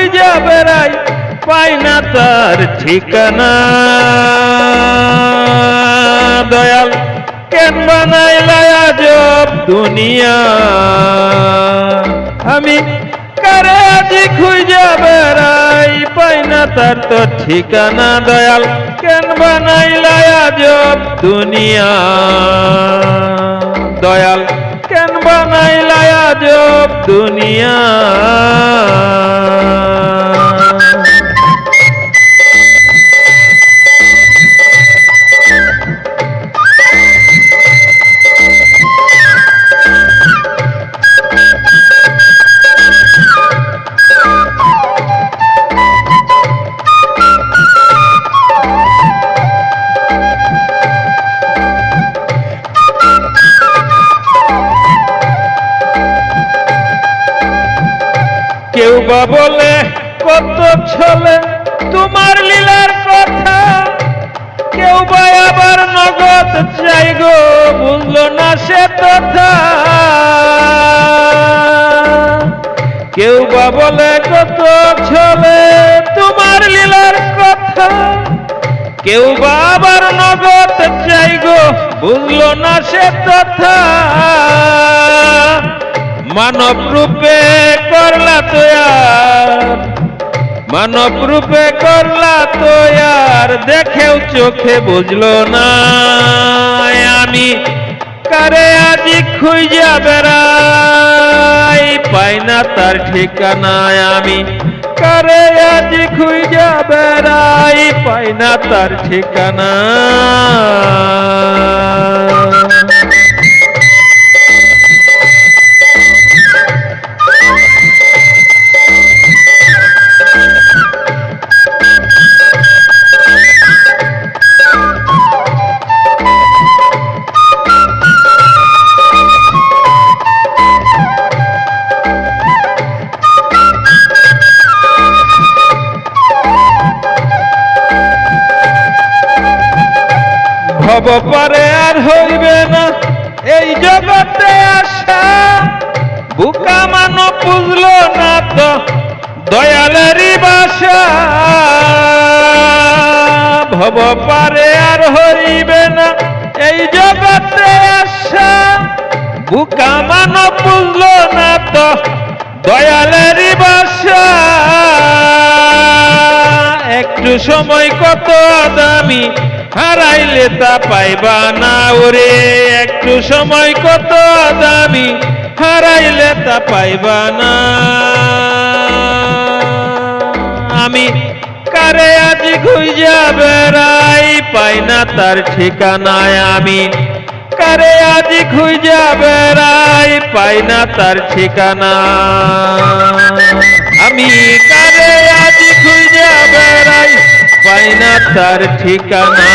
খুঁজে বেড়াই পাই না তার ঠিকানা। দয়াল কেন বানাইলা আজব দুনিয়া, আমি কারে আজি খুঁজে বেড়াই পাই না তার তো ঠিকানা। দয়াল কেন বানাইলা আজব দুনিয়া, দয়াল কেন বানাইলা আজব দুনিয়া। কেউ বা বলে কত ছলে তোমার লীলার কথা, কেউ বা আবার নগদ চাই গো বুঝলো না সে কথা। কেউ বা বলে কত ছলে তোমার লীলার কথা, কেউ বা আবার নগদ চাই গো বুঝলো না সে কথা। মানব রূপে করলা তৈয়ার, মানব রূপে করলা তৈয়ার, দেখেও চোখে বুঝলো না। আমি কারে আজি খুঁজা বেড়াই পাই না তার ঠিকানা, আমি কারে আজি খুঁজা বেড়াই পাই না তার ঠিকানা। ভব পারে আর হইবে না এই জগতে আশা, বুকা মানব বুঝলো না তো দয়ালেরই বাসা। ভব পারে আর হইবে না এই জগতে আশা, বুকা মানব বুঝলো না তো দয়ালেরই বাসা। একটু সময় কত দামি হারাইলে তা পাইবা না ওরে, একটু সময় কত দামি হারাইলে তা পাইবা না। আমি কারে আজি খুঁজা বেড়াই পাই না তার ঠিকানায়, আমি কারে আজি খুঁজা বেড়াই পাই না তার ঠিকানা। আমি কারে আজি খুঁজা বেড়াই পাই না তার ঠিকানা।